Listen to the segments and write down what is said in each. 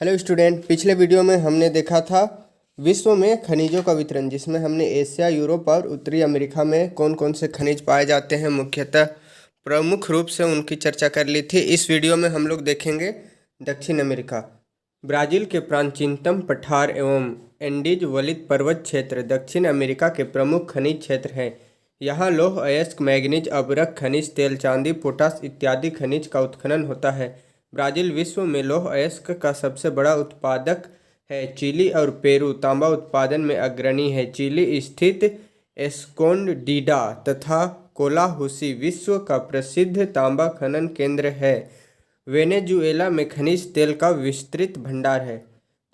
Hello student, पिछले video में हमने देखा था विश्व में खनिजों का वितरण, जिसमें हमने एशिया, यूरोप और उत्तरी अमेरिका में कौन कौन से खनिज पाए जाते हैं मुख्यतः प्रमुख रूप से उनकी चर्चा कर ली थी। इस वीडियो में हम लोग देखेंगे दक्षिण अमेरिका। ब्राज़ील के प्राचीनतम पठार एवं एंडीज वलित पर्वत क्षेत्र दक्षिण अमेरिका के प्रमुख खनिज क्षेत्र हैं। यहाँ लौह अयस्क, मैंगनीज, अभ्रक खनिज, तेल, चांदी, पोटाश इत्यादि खनिज का उत्खनन होता है। ब्राज़ील विश्व में लौह अयस्क का सबसे बड़ा उत्पादक है। चिली और पेरू तांबा उत्पादन में अग्रणी है। चिली स्थित एस्कोंडिडा तथा कोलाहुसी विश्व का प्रसिद्ध तांबा खनन केंद्र है। वेनेजुएला में खनिज तेल का विस्तृत भंडार है।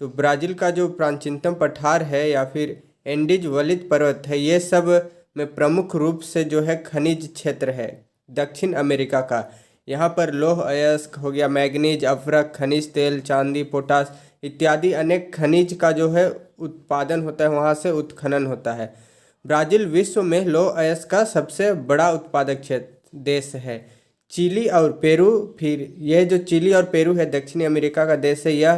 तो ब्राज़ील का जो प्राचीनतम पठार है या फिर एंडीज वलित पर्वत है, ये सब में प्रमुख रूप से जो है खनिज क्षेत्र है दक्षिण अमेरिका का। यहाँ पर लौह अयस्क हो गया, मैंगनीज, अभ्रक खनिज, तेल, चांदी, पोटाश इत्यादि अनेक खनिज का जो है उत्पादन होता है, वहाँ से उत्खनन होता है। ब्राज़ील विश्व में लौह अयस्क का सबसे बड़ा उत्पादक क्षेत्र देश है। चिली और पेरू, फिर यह जो चिली और पेरू है दक्षिणी अमेरिका का देश है, यह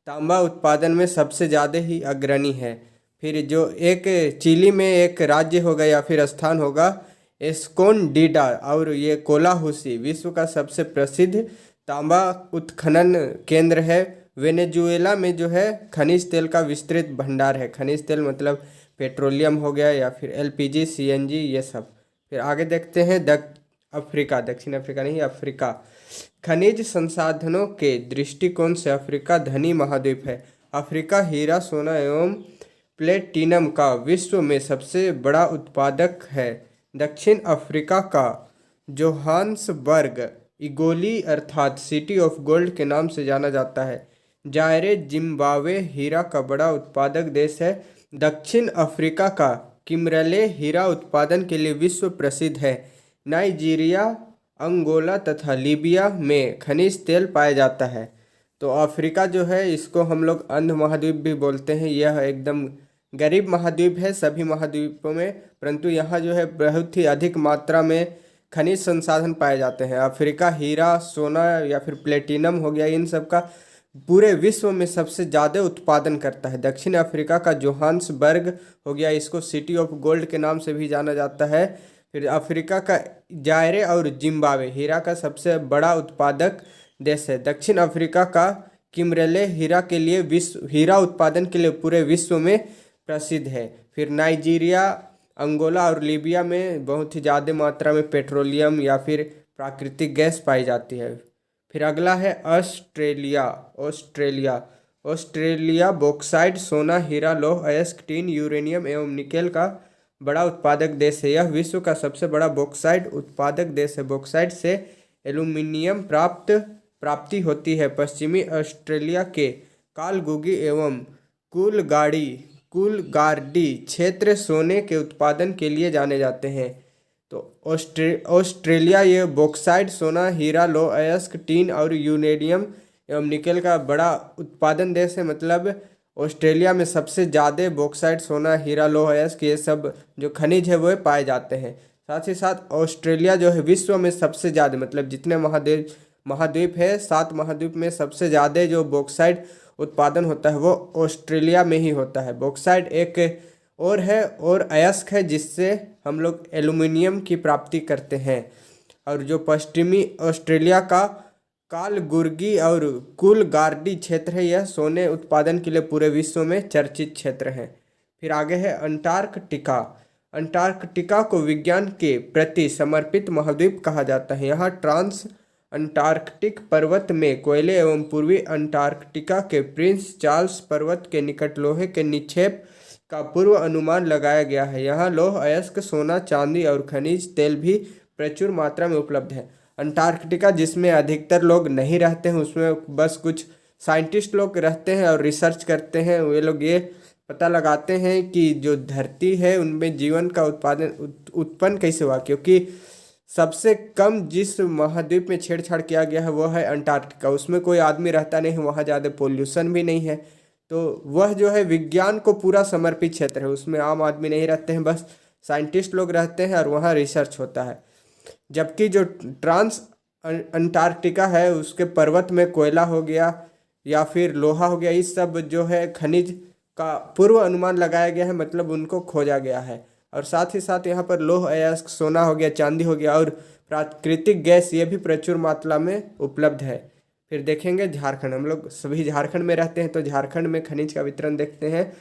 तांबा उत्पादन में सबसे ज़्यादा ही अग्रणी है। फिर जो एक चिली में एक राज्य होगा या फिर स्थान होगा एस्कोंडिडा, और ये कोलाहुसी विश्व का सबसे प्रसिद्ध तांबा उत्खनन केंद्र है। वेनेजुएला में जो है खनिज तेल का विस्तृत भंडार है। खनिज तेल मतलब पेट्रोलियम हो गया या फिर एलपीजी, सीएनजी, ये सब। फिर आगे देखते हैं दक्षिण अफ्रीका नहीं, अफ्रीका। खनिज संसाधनों के दृष्टिकोण से अफ्रीका धनी महाद्वीप है। अफ्रीका हीरा, सोना एवं प्लेटिनम का विश्व में सबसे बड़ा उत्पादक है। दक्षिण अफ्रीका का जोहान्सबर्ग इगोली अर्थात सिटी ऑफ गोल्ड के नाम से जाना जाता है। जायरे, जिम्बाब्वे हीरा का बड़ा उत्पादक देश है। दक्षिण अफ्रीका का किमरले हीरा उत्पादन के लिए विश्व प्रसिद्ध है। नाइजीरिया, अंगोला तथा लीबिया में खनिज तेल पाया जाता है। तो अफ्रीका जो है इसको हम लोग अंध महाद्वीप भी बोलते हैं। यह एकदम गरीब महाद्वीप है सभी महाद्वीपों में, परंतु यहाँ जो है बहुत ही अधिक मात्रा में खनिज संसाधन पाए जाते हैं। अफ्रीका हीरा, सोना या फिर प्लेटिनम हो गया, इन सब का पूरे विश्व में सबसे ज़्यादा उत्पादन करता है। दक्षिण अफ्रीका का जोहान्सबर्ग हो गया, इसको सिटी ऑफ गोल्ड के नाम से भी जाना जाता है। फिर अफ्रीका का जायरे और जिम्बाब्वे हीरा का सबसे बड़ा उत्पादक देश है। दक्षिण अफ्रीका का किमरले हीरा उत्पादन के लिए पूरे विश्व में प्रसिद्ध है। फिर नाइजीरिया, अंगोला और लीबिया में बहुत ही ज़्यादा मात्रा में पेट्रोलियम या फिर प्राकृतिक गैस पाई जाती है। फिर अगला है ऑस्ट्रेलिया बॉक्साइट, सोना, हीरा, लौह अयस्क, टीन, यूरेनियम एवं निकेल का बड़ा उत्पादक देश है। यह विश्व का सबसे बड़ा बॉक्साइट उत्पादक देश है। बॉक्साइट से एल्यूमिनियम प्राप्ति होती है। पश्चिमी ऑस्ट्रेलिया के कालगुगी एवं कूलगार्डी क्षेत्र सोने के उत्पादन के लिए जाने जाते हैं। तो ऑस्ट्रेलिया ये बॉक्साइट, सोना, हीरा, लौह अयस्क, टीन और यूरेनियम एवं निकेल का बड़ा उत्पादन देश है। मतलब ऑस्ट्रेलिया में सबसे ज़्यादा बॉक्साइट, सोना, हीरा, लौह अयस्क ये सब जो खनिज है वो पाए जाते हैं। साथ ही साथ ऑस्ट्रेलिया जो है विश्व में सबसे ज़्यादा, मतलब जितने महाद्वीप है 7 महाद्वीप में सबसे ज़्यादा जो बॉक्साइट उत्पादन होता है वो ऑस्ट्रेलिया में ही होता है। बॉक्साइट एक और है और अयस्क है जिससे हम लोग एल्यूमिनियम की प्राप्ति करते हैं। और जो पश्चिमी ऑस्ट्रेलिया का कालगुर्गी और कूलगार्डी क्षेत्र है, यह सोने उत्पादन के लिए पूरे विश्व में चर्चित क्षेत्र है। फिर आगे है अंटार्कटिका। अंटार्कटिका को विज्ञान के प्रति समर्पित महाद्वीप कहा जाता है। यहाँ ट्रांस अंटार्कटिक पर्वत में कोयले एवं पूर्वी अंटार्कटिका के प्रिंस चार्ल्स पर्वत के निकट लोहे के निक्षेप का पूर्व अनुमान लगाया गया है। यहाँ लौह अयस्क, सोना, चांदी और खनिज तेल भी प्रचुर मात्रा में उपलब्ध है। अंटार्कटिका जिसमें अधिकतर लोग नहीं रहते हैं, उसमें बस कुछ साइंटिस्ट लोग रहते हैं और रिसर्च करते हैं। वे लोग ये पता लगाते हैं कि जो धरती है उनमें जीवन का उत्पन्न कैसे हुआ, क्योंकि सबसे कम जिस महाद्वीप में छेड़छाड़ किया गया है वो है अंटार्कटिका। उसमें कोई आदमी रहता नहीं है, वहाँ ज़्यादा पोल्यूशन भी नहीं है। तो वह जो है विज्ञान को पूरा समर्पित क्षेत्र है। उसमें आम आदमी नहीं रहते हैं, बस साइंटिस्ट लोग रहते हैं और वहाँ रिसर्च होता है। जबकि जो ट्रांस अंटार्कटिका है उसके पर्वत में कोयला हो गया, या फिर लोहा हो गया, इस सब जो है खनिज का पूर्व अनुमान लगाया गया है, मतलब उनको खोजा गया है। और साथ ही साथ यहाँ पर लौह अयस्क, सोना हो गया, चांदी हो गया और प्राकृतिक गैस, ये भी प्रचुर मात्रा में उपलब्ध है। फिर देखेंगे झारखंड, हम लोग सभी झारखंड में रहते हैं तो झारखंड में खनिज का वितरण देखते हैं।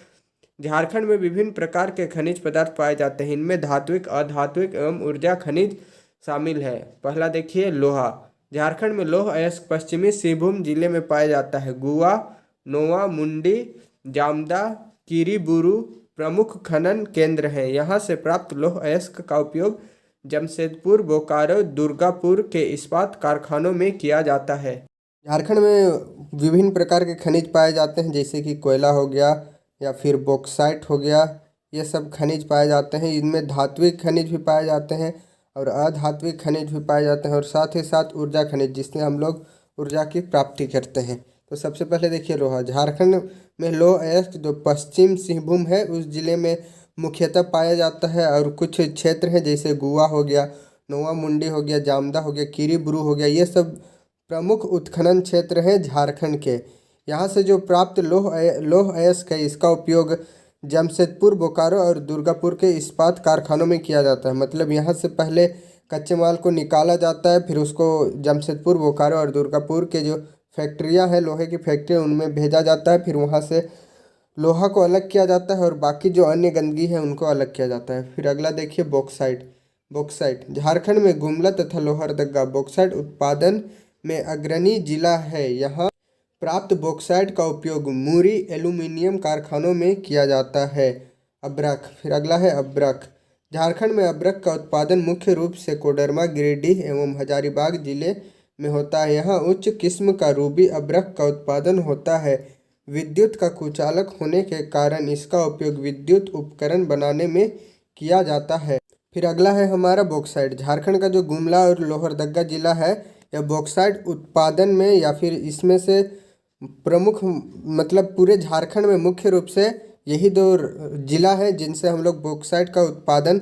झारखंड में विभिन्न प्रकार के खनिज पदार्थ पाए जाते हैं, इनमें धात्विक, अधात्विक एवं ऊर्जा खनिज शामिल है। पहला देखिए लोहा। झारखंड में लौह अयस्क पश्चिमी सिंहभूम जिले में पाया जाता है। गुआ, नोवा, मुंडी, जामदा, किरीबुरू प्रमुख खनन केंद्र हैं। यहाँ से प्राप्त लौह अयस्क का उपयोग जमशेदपुर, बोकारो, दुर्गापुर के इस्पात कारखानों में किया जाता है। झारखंड में विभिन्न प्रकार के खनिज पाए जाते हैं, जैसे कि कोयला हो गया या फिर बॉक्साइट हो गया, ये सब खनिज पाए जाते हैं। इनमें धात्विक खनिज भी पाए जाते हैं और अधात्विक खनिज भी पाए जाते हैं, और साथ ही साथ ऊर्जा खनिज, जिससे हम लोग ऊर्जा की प्राप्ति करते हैं। तो सबसे पहले देखिए लोहा। झारखंड में लौह अयस्क जो पश्चिम सिंहभूम है उस जिले में मुख्यतः पाया जाता है, और कुछ क्षेत्र हैं जैसे गुआ हो गया, नोवा मुंडी हो गया, जामदा हो गया, किरीबुरू हो गया, ये सब प्रमुख उत्खनन क्षेत्र हैं झारखंड के। यहाँ से जो प्राप्त लौह अयस्क है इसका उपयोग जमशेदपुर, बोकारो और दुर्गापुर के इस्पात कारखानों में किया जाता है। मतलब यहाँ से पहले कच्चे माल को निकाला जाता है, फिर उसको जमशेदपुर, बोकारो और दुर्गापुर के जो फैक्ट्रियाँ हैं, लोहे की फैक्ट्रियाँ, उनमें भेजा जाता है। फिर वहाँ से लोहा को अलग किया जाता है और बाकी जो अन्य गंदगी है उनको अलग किया जाता है। फिर अगला देखिए बॉक्साइट। बॉक्साइट झारखंड में गुमला तथा लोहरदगा बॉक्साइट उत्पादन में अग्रणी जिला है। यहाँ प्राप्त बॉक्साइट का उपयोग मुरी एल्यूमीनियम कारखानों में किया जाता है। अब्रक। फिर अगला है अब्रक। झारखंड में अब्रक का उत्पादन मुख्य रूप से कोडरमा, गिरिडीह एवं हजारीबाग जिले में होता है। यहाँ उच्च किस्म का रूबी अब्रक का उत्पादन होता है। विद्युत का कुचालक होने के कारण इसका उपयोग विद्युत उपकरण बनाने में किया जाता है। फिर अगला है हमारा बॉक्साइट। झारखंड का जो गुमला और लोहरदगा जिला है, यह बॉक्साइट उत्पादन में या फिर इसमें से प्रमुख, मतलब पूरे झारखंड में मुख्य रूप से यही दो जिला है जिनसे हम लोग बॉक्साइट का उत्पादन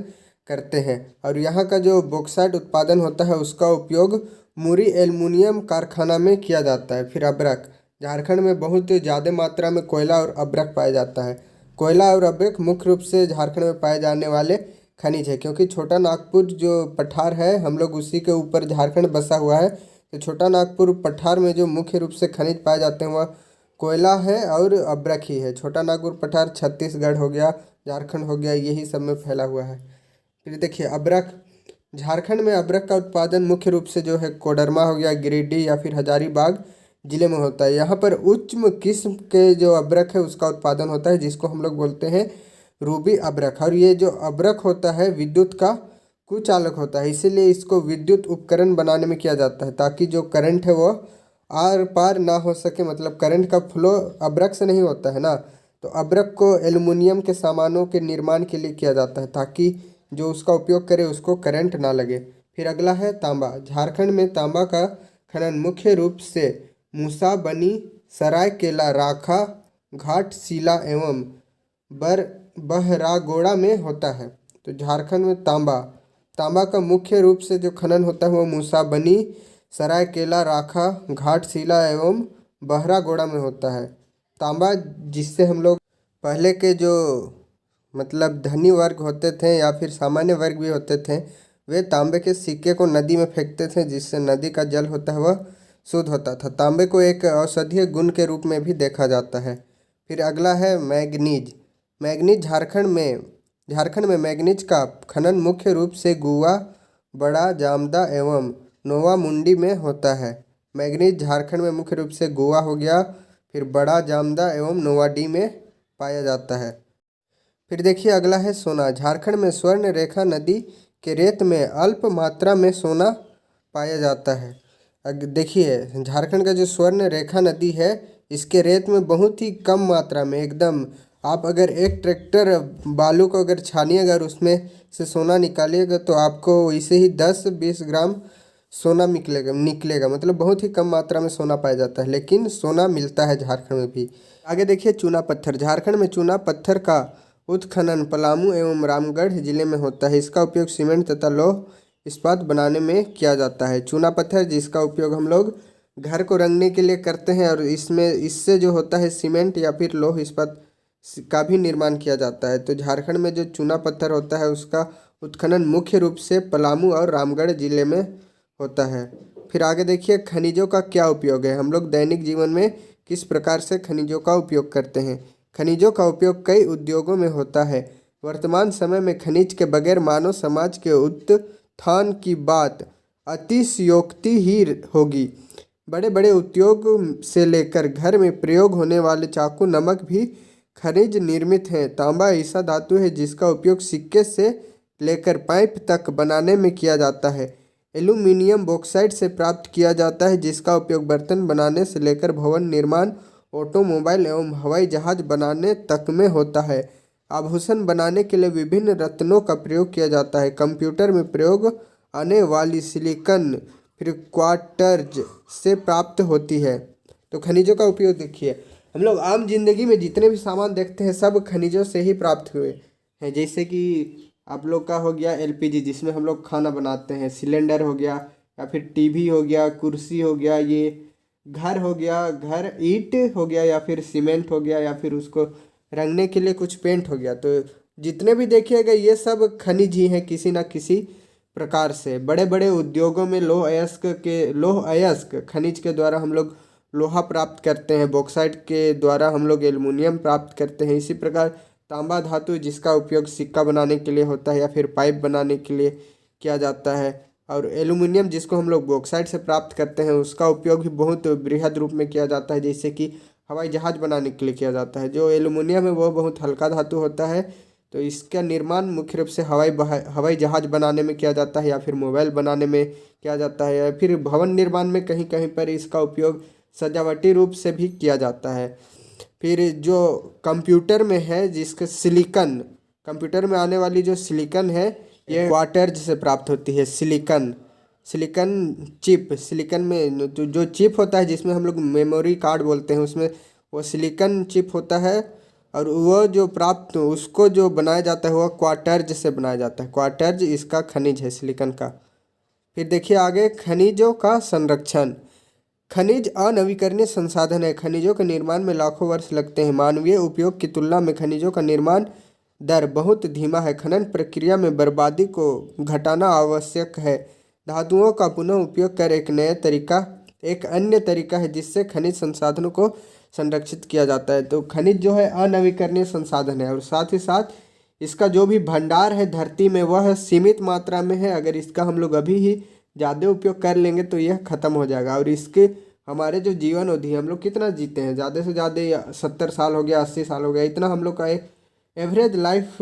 करते हैं। और यहाँ का जो बॉक्साइट उत्पादन होता है उसका उपयोग मुरी एल्युमिनियम कारखाना में किया जाता है। फिर अब्रक। झारखंड में बहुत ज़्यादा मात्रा में कोयला और अब्रक पाया जाता है। कोयला और अब्रक मुख्य रूप से झारखंड में पाए जाने वाले खनिज है, क्योंकि छोटा नागपुर जो पठार है, हम लोग उसी के ऊपर झारखंड बसा हुआ है। तो छोटा नागपुर पठार में जो मुख्य रूप से खनिज पाए जाते हैं वह कोयला है और अब्रक ही है। छोटा नागपुर पठार छत्तीसगढ़ हो गया, झारखंड हो गया, यही सब में फैला हुआ है। फिर देखिए अब्रक। झारखंड में अब्रक का उत्पादन मुख्य रूप से जो है कोडरमा हो गया, गिरिडीह या फिर हजारीबाग जिले में होता है। यहाँ पर उच्च किस्म के जो अब्रक है उसका उत्पादन होता है, जिसको हम लोग बोलते हैं रूबी अब्रक। और ये जो अब्रक होता है विद्युत का कुचालक होता है, इसीलिए इसको विद्युत उपकरण बनाने में किया जाता है, ताकि जो करंट है वो आर पार ना हो सके। मतलब करंट का फ्लो अब्रक से नहीं होता है ना, तो अब्रक को एल्युमिनियम के सामानों के निर्माण के लिए किया जाता है, ताकि जो उसका उपयोग करे उसको करंट ना लगे। फिर अगला है तांबा। झारखंड में तांबा का खनन मुख्य रूप से मूसा बनी, सरायकेला, राखा, घाटशिला एवं बहरागोड़ा में होता है। तो झारखंड में तांबा का मुख्य रूप से जो खनन होता है वो मूसा बनी, सरायकेला, राखा, घाटशिला एवं बहरागोड़ा में होता है। तांबा, जिससे हम लोग पहले के जो मतलब धनी वर्ग होते थे या फिर सामान्य वर्ग भी होते थे, वे तांबे के सिक्के को नदी में फेंकते थे, जिससे नदी का जल होता है वह शुद्ध होता था। तांबे को एक औषधीय गुण के रूप में भी देखा जाता है। फिर अगला है मैग्नीज। मैग्नीज झारखंड में मैग्नीज का खनन मुख्य रूप से गुआ, बड़ा जामदा एवं नोवा मुंडी में होता है। मैग्नीज झारखंड में मुख्य रूप से गुआ हो गया, फिर बड़ा जामदा एवं नोवाडी में पाया जाता है। फिर देखिए अगला है सोना। झारखंड में स्वर्ण रेखा नदी के रेत में अल्प मात्रा में सोना पाया जाता है। देखिए झारखंड का जो स्वर्ण रेखा नदी है, इसके रेत में बहुत ही कम मात्रा में, एकदम आप अगर एक ट्रैक्टर बालू को अगर छानिएगा और उसमें से सोना निकालिएगा तो आपको वैसे ही 10-20 ग्राम सोना निकलेगा। मतलब बहुत ही कम मात्रा में सोना पाया जाता है, लेकिन सोना मिलता है झारखंड में भी। आगे देखिए चूना पत्थर। झारखंड में चूना पत्थर का उत्खनन पलामू एवं रामगढ़ जिले में होता है। इसका उपयोग सीमेंट तथा लौह इस्पात बनाने में किया जाता है। चूना पत्थर, जिसका उपयोग हम लोग घर को रंगने के लिए करते हैं, और इससे जो होता है सीमेंट या फिर लौह इस्पात का भी निर्माण किया जाता है। तो झारखंड में जो चूना पत्थर होता है उसका उत्खनन मुख्य रूप से पलामू और रामगढ़ जिले में होता है। फिर आगे देखिए, खनिजों का क्या उपयोग है। हम लोग दैनिक जीवन में किस प्रकार से खनिजों का उपयोग करते हैं। खनिजों का उपयोग कई उद्योगों में होता है। वर्तमान समय में खनिज के बगैर मानव समाज के उत्थान की बात अतिशयोक्ति ही होगी। बड़े बड़े उद्योग से लेकर घर में प्रयोग होने वाले चाकू, नमक भी खनिज निर्मित हैं। तांबा ऐसा धातु है जिसका उपयोग सिक्के से लेकर पाइप तक बनाने में किया जाता है। एल्यूमीनियम बॉक्साइट से प्राप्त किया जाता है जिसका उपयोग बर्तन बनाने से लेकर भवन निर्माण, ऑटोमोबाइल एवं हवाई जहाज बनाने तक में होता है। आभूषण बनाने के लिए विभिन्न रत्नों का प्रयोग किया जाता है। कंप्यूटर में प्रयोग आने वाली सिलिकॉन फिर क्वार्ट्ज से प्राप्त होती है। तो खनिजों का उपयोग देखिए, हम लोग आम जिंदगी में जितने भी सामान देखते हैं सब खनिजों से ही प्राप्त हुए हैं। जैसे कि आप लोग का हो गया एलपीजी, जिसमें हम लोग खाना बनाते हैं, सिलेंडर हो गया, या फिर टीवी हो गया, कुर्सी हो गया, ये घर हो गया, घर ईंट हो गया, या फिर सीमेंट हो गया, या फिर उसको रंगने के लिए कुछ पेंट हो गया। तो जितने भी देखिएगा ये सब खनिज ही हैं किसी ना किसी प्रकार से। बड़े बड़े उद्योगों में लौह अयस्क खनिज के द्वारा हम लोग लोहा प्राप्त करते हैं। बॉक्साइट के द्वारा हम लोग एल्युमिनियम प्राप्त करते हैं। इसी प्रकार तांबा धातु जिसका उपयोग सिक्का बनाने के लिए होता है या फिर पाइप बनाने के लिए किया जाता है, और एल्युमिनियम जिसको हम लोग बॉक्साइट से प्राप्त करते हैं उसका उपयोग भी बहुत बृहद रूप में किया जाता है, जैसे कि हवाई जहाज बनाने के लिए किया जाता है। जो एल्युमिनियम है वो बहुत हल्का धातु होता है, तो इसका निर्माण मुख्य रूप से हवाई जहाज बनाने में किया जाता है, या फिर मोबाइल बनाने में किया जाता है, या फिर भवन निर्माण में कहीं कहीं पर इसका उपयोग सजावटी रूप से भी किया जाता है। फिर जो कंप्यूटर में है जिसके सिलिकॉन, कंप्यूटर में आने वाली जो सिलिकॉन है ये क्वार्ट्ज से प्राप्त होती है। सिलिकॉन चिप, सिलिकॉन में जो चिप होता है जिसमें हम लोग मेमोरी कार्ड बोलते हैं उसमें वो सिलिकॉन चिप होता है, और वो जो प्राप्त उसको जो बनाया जाता है वह क्वार्ट्ज से बनाया जाता है। क्वार्ट्ज इसका खनिज है सिलिकॉन का। फिर देखिए आगे, खनिजों का संरक्षण। खनिज अनवीकरणीय संसाधन है। खनिजों के निर्माण में लाखों वर्ष लगते हैं। मानवीय उपयोग की तुलना में खनिजों का निर्माण दर बहुत धीमा है। खनन प्रक्रिया में बर्बादी को घटाना आवश्यक है। धातुओं का पुनः उपयोग कर एक अन्य तरीका है जिससे खनिज संसाधनों को संरक्षित किया जाता है। तो खनिज जो है अनवीकरणीय संसाधन है, और साथ ही साथ इसका जो भी भंडार है धरती में वह सीमित मात्रा में है। अगर इसका हम लोग अभी ही ज़्यादा उपयोग कर लेंगे तो यह ख़त्म हो जाएगा। और इसके हमारे जो जीवन अवधि हम लोग कितना जीते हैं, ज़्यादा से ज़्यादा 70 साल हो गया, 80 साल हो गया, इतना हम लोग का एक एवरेज लाइफ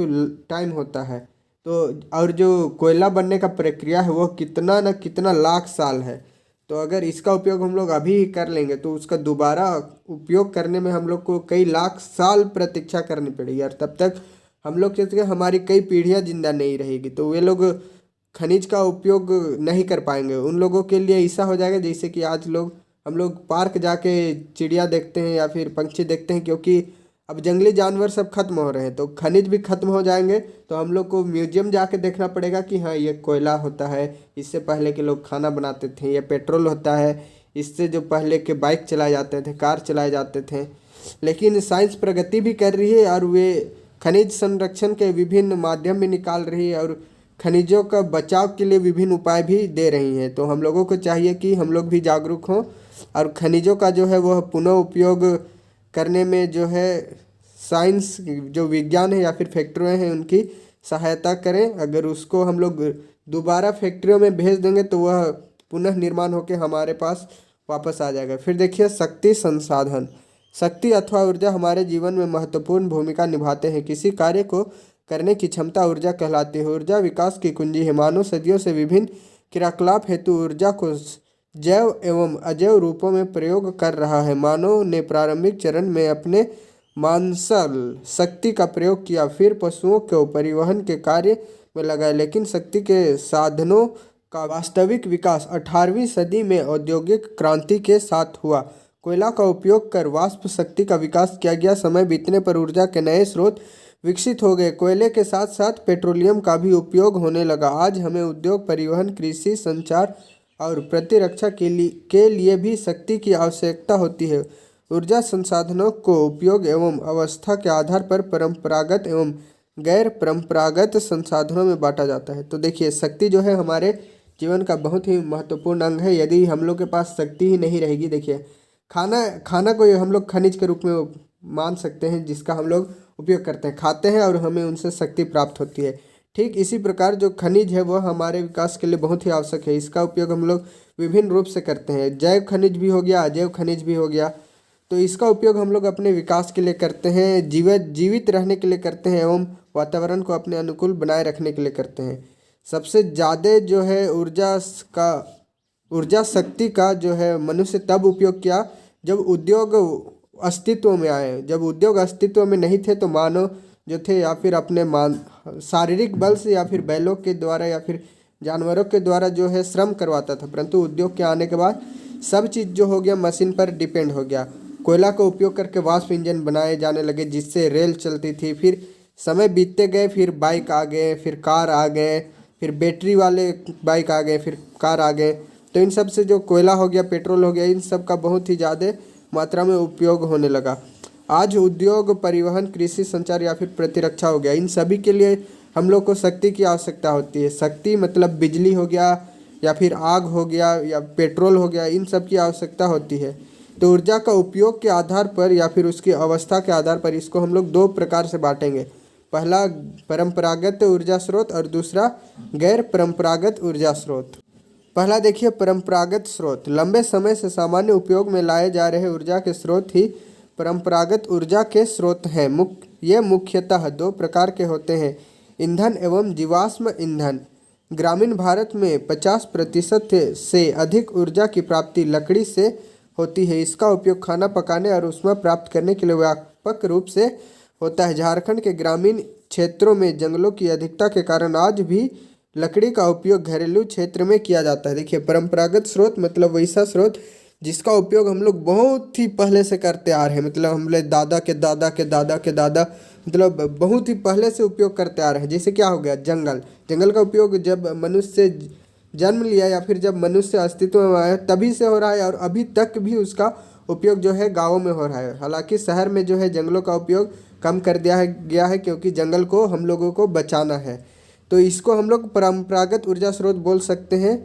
टाइम होता है। तो और जो कोयला बनने का प्रक्रिया है वो कितना न कितना लाख साल है। तो अगर इसका उपयोग हम लोग अभी कर लेंगे तो उसका दोबारा उपयोग करने में हम लोग को कई लाख साल प्रतीक्षा करनी पड़ेगी, और तब तक हम लोग के हमारी कई पीढ़ियाँ जिंदा नहीं रहेगी। तो वे लोग खनिज का उपयोग नहीं कर पाएंगे। उन लोगों के लिए ऐसा हो जाएगा जैसे कि आज हम लोग पार्क जाके चिड़िया देखते हैं या फिर पंछी देखते हैं, क्योंकि अब जंगली जानवर सब खत्म हो रहे हैं तो खनिज भी खत्म हो जाएंगे। तो हम लोग को म्यूजियम जाके देखना पड़ेगा कि हाँ ये कोयला होता है, इससे पहले के लोग खाना बनाते थे। ये पेट्रोल होता है, इससे जो पहले के बाइक चलाए जाते थे, कार चलाए जाते थे। लेकिन साइंस प्रगति भी कर रही है और वे खनिज संरक्षण के विभिन्न माध्यम भी निकाल रही है, और खनिजों का बचाव के लिए विभिन्न उपाय भी दे रही हैं। तो हम लोगों को चाहिए कि हम लोग भी जागरूक हों और खनिजों का जो है वह पुनः उपयोग करने में जो है साइंस जो विज्ञान है या फिर फैक्ट्रियाँ हैं उनकी सहायता करें। अगर उसको हम लोग दोबारा फैक्ट्रियों में भेज देंगे तो वह पुनः निर्माण होकर हमारे पास वापस आ जाएगा। फिर देखिए शक्ति संसाधन। शक्ति अथवा ऊर्जा हमारे जीवन में महत्वपूर्ण भूमिका निभाते हैं। किसी कार्य को करने की क्षमता ऊर्जा कहलाती है। ऊर्जा विकास की कुंजी है। मानव सदियों से विभिन्न क्रियाकलाप हेतु ऊर्जा को जैव एवं अजैव रूपों में प्रयोग कर रहा है। मानव ने प्रारंभिक चरण में अपने मांसल शक्ति का प्रयोग किया, फिर पशुओं को परिवहन के कार्य में लगाया। लेकिन शक्ति के साधनों का वास्तविक विकास 18वीं सदी में औद्योगिक क्रांति के साथ हुआ। कोयला का उपयोग कर वाष्प शक्ति का विकास किया गया। समय बीतने पर ऊर्जा के नए स्रोत विकसित हो गए। कोयले के साथ साथ पेट्रोलियम का भी उपयोग होने लगा। आज हमें उद्योग, परिवहन, कृषि, संचार और प्रतिरक्षा के लिए भी शक्ति की आवश्यकता होती है। ऊर्जा संसाधनों को उपयोग एवं अवस्था के आधार पर परंपरागत एवं गैर परंपरागत संसाधनों में बांटा जाता है। तो देखिए, शक्ति जो है हमारे जीवन का बहुत ही महत्वपूर्ण अंग है। यदि हम लोग के पास शक्ति ही नहीं रहेगी, देखिए खाना खाना को हम लोग खनिज के रूप में मान सकते हैं, जिसका हम लोग उपयोग करते हैं, खाते हैं और हमें उनसे शक्ति प्राप्त होती है। ठीक इसी प्रकार जो खनिज है वह हमारे विकास के लिए बहुत ही आवश्यक है। इसका उपयोग हम लोग विभिन्न रूप से करते हैं। जैव खनिज भी हो गया, अजैव खनिज भी हो गया। तो इसका उपयोग हम लोग अपने विकास के लिए करते हैं, जीवित रहने के लिए करते हैं एवं वातावरण को अपने अनुकूल बनाए रखने के लिए करते हैं। सबसे ज़्यादा जो है ऊर्जा शक्ति का जो है मनुष्य तब उपयोग किया जब उद्योग अस्तित्व में आए। जब उद्योग अस्तित्व में नहीं थे तो मानव जो थे या फिर अपने शारीरिक बल से या फिर बैलों के द्वारा या फिर जानवरों के द्वारा जो है श्रम करवाता था। परंतु उद्योग के आने के बाद सब चीज़ जो हो गया मशीन पर डिपेंड हो गया। कोयला का उपयोग करके वाष्प इंजन बनाए जाने लगे, जिससे रेल चलती थी। फिर समय बीतते गए, फिर बाइक आ गए, फिर कार आ गए, फिर बैटरी वाले बाइक आ गए, फिर कार आ गए। तो इन सब से जो कोयला हो गया, पेट्रोल हो गया, इन सब का बहुत ही ज़्यादा मात्रा में उपयोग होने लगा। आज उद्योग, परिवहन, कृषि, संचार या फिर प्रतिरक्षा हो गया, इन सभी के लिए हम लोग को शक्ति की आवश्यकता होती है। शक्ति मतलब बिजली हो गया या फिर आग हो गया या पेट्रोल हो गया, इन सब की आवश्यकता होती है। तो ऊर्जा का उपयोग के आधार पर या फिर उसकी अवस्था के आधार पर इसको हम लोग दो प्रकार से बांटेंगे। पहला परंपरागत ऊर्जा स्रोत और दूसरा गैर परंपरागत ऊर्जा स्रोत। पहला देखिए, परंपरागत स्रोत। लंबे समय से सामान्य उपयोग में लाए जा रहे ऊर्जा के स्रोत ही परंपरागत ऊर्जा के स्रोत हैं। ये मुख्यतः दो प्रकार के होते हैं, ईंधन एवं जीवाश्म ईंधन। ग्रामीण भारत में 50% से अधिक ऊर्जा की प्राप्ति लकड़ी से होती है। इसका उपयोग खाना पकाने और ऊष्मा प्राप्त करने के लिए व्यापक रूप से होता है। झारखंड के ग्रामीण क्षेत्रों में जंगलों की अधिकता के कारण आज भी लकड़ी का उपयोग घरेलू क्षेत्र में किया जाता है। देखिए, परंपरागत स्रोत मतलब वैसा स्रोत जिसका उपयोग हम लोग बहुत ही पहले से करते आ रहे हैं। मतलब हम लोग दादा के दादा के दादा के दादा मतलब बहुत ही पहले से उपयोग करते आ रहे हैं। जैसे क्या हो गया, जंगल का उपयोग जब मनुष्य जन्म लिया या फिर जब मनुष्य अस्तित्व में आया तभी से हो रहा है और अभी तक भी उसका उपयोग जो है गाँवों में हो रहा है। हालांकि शहर में जो है जंगलों का उपयोग कम कर दिया गया है, क्योंकि जंगल को हम लोगों को बचाना है। तो इसको हम लोग परंपरागत ऊर्जा स्रोत बोल सकते हैं।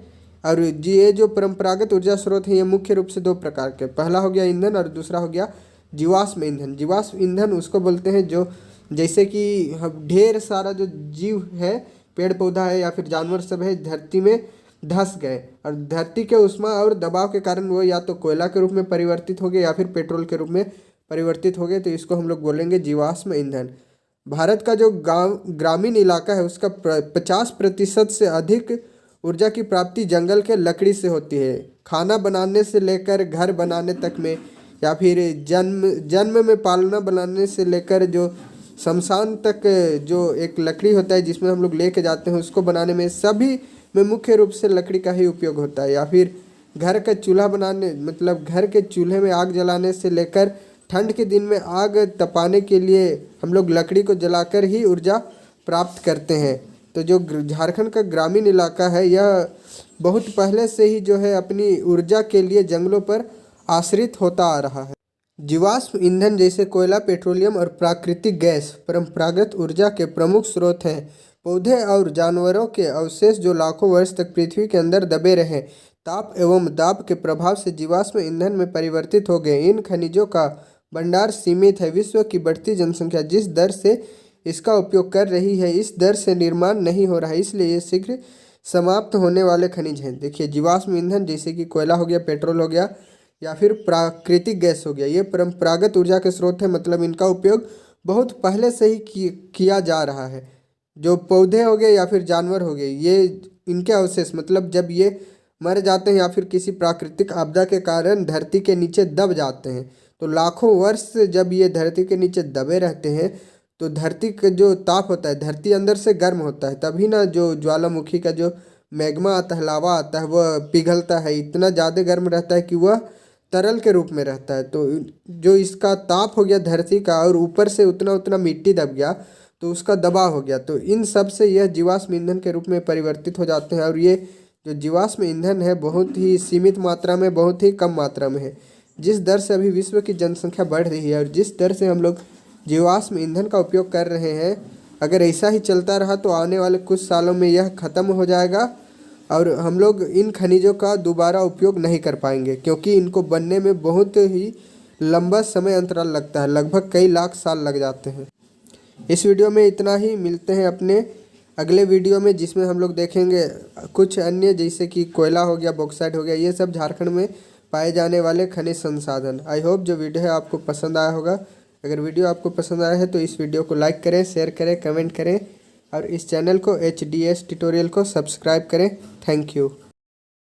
और ये जो परंपरागत ऊर्जा स्रोत है ये मुख्य रूप से दो प्रकार के, पहला हो गया ईंधन और दूसरा हो गया जीवाश्म ईंधन। जीवाश्म ईंधन उसको बोलते हैं जो जैसे कि हम ढेर सारा जो जीव है, पेड़ पौधा है या फिर जानवर सब है, धरती में धंस गए और धरती के ऊष्मा और दबाव के कारण वो या तो कोयला के रूप में परिवर्तित हो गए या फिर पेट्रोल के रूप में परिवर्तित हो गए। तो इसको हम लोग बोलेंगे जीवाश्म ईंधन। भारत का जो ग्रामीण इलाका है उसका 50% से अधिक ऊर्जा की प्राप्ति जंगल के लकड़ी से होती है। खाना बनाने से लेकर घर बनाने तक में या फिर जन्म में पालना बनाने से लेकर जो शमशान तक जो एक लकड़ी होता है जिसमें हम लोग लेके जाते हैं उसको बनाने में, सभी में मुख्य रूप से लकड़ी का ही उपयोग होता है। या फिर घर का चूल्हा बनाने मतलब घर के चूल्हे में आग जलाने से लेकर ठंड के दिन में आग तपाने के लिए हम लोग लकड़ी को जलाकर ही ऊर्जा प्राप्त करते हैं। तो जो झारखंड का ग्रामीण इलाका है यह बहुत पहले से ही जो है अपनी ऊर्जा के लिए जंगलों पर आश्रित होता आ रहा है। जीवाश्म ईंधन जैसे कोयला, पेट्रोलियम और प्राकृतिक गैस परंपरागत ऊर्जा के प्रमुख स्रोत हैं। पौधे और जानवरों के अवशेष जो लाखों वर्ष तक पृथ्वी के अंदर दबे रहे, ताप एवं दाब के प्रभाव से जीवाश्म ईंधन में परिवर्तित हो गए। इन खनिजों का भंडार सीमित है। विश्व की बढ़ती जनसंख्या जिस दर से इसका उपयोग कर रही है, इस दर से निर्माण नहीं हो रहा है, इसलिए ये शीघ्र समाप्त होने वाले खनिज हैं। देखिए, जीवाश्म ईंधन जैसे कि कोयला हो गया, पेट्रोल हो गया या फिर प्राकृतिक गैस हो गया, ये परंपरागत ऊर्जा के स्रोत है। मतलब इनका उपयोग बहुत पहले से ही किया जा रहा है। जो पौधे हो गए या फिर जानवर हो गए, ये इनके अवशेष मतलब जब ये मर जाते हैं या फिर किसी प्राकृतिक आपदा के कारण धरती के नीचे दब जाते हैं, तो लाखों वर्ष जब ये धरती के नीचे दबे रहते हैं तो धरती का जो ताप होता है, धरती अंदर से गर्म होता है, तभी ना जो ज्वालामुखी का जो मैग्मा आता है, लावा आता है, वह पिघलता है। इतना ज़्यादा गर्म रहता है कि वह तरल के रूप में रहता है। तो जो इसका ताप हो गया धरती का और ऊपर से उतना उतना मिट्टी दब गया तो उसका दबाव हो गया, तो इन सब से यह जीवाश्म ईंधन के रूप में परिवर्तित हो जाते हैं और ये जो जीवाश्म ईंधन है बहुत ही सीमित मात्रा में, बहुत ही कम मात्रा में है। जिस दर से अभी विश्व की जनसंख्या बढ़ रही है और जिस दर से हम लोग जीवाश्म ईंधन का उपयोग कर रहे हैं, अगर ऐसा ही चलता रहा तो आने वाले कुछ सालों में यह ख़त्म हो जाएगा और हम लोग इन खनिजों का दोबारा उपयोग नहीं कर पाएंगे, क्योंकि इनको बनने में बहुत ही लंबा समय अंतराल लगता है, लगभग कई लाख साल लग जाते हैं। इस वीडियो में इतना ही। मिलते हैं अपने अगले वीडियो में, जिसमें हम लोग देखेंगे कुछ अन्य, जैसे कि कोयला हो गया, बॉक्साइट हो गया, ये सब झारखंड में पाए जाने वाले खनिज संसाधन। आई होप जो वीडियो है आपको पसंद आया होगा। अगर वीडियो आपको पसंद आया है तो इस वीडियो को लाइक करें, शेयर करें, कमेंट करें और इस चैनल को HDS ट्यूटोरियल को सब्सक्राइब करें। Thank you.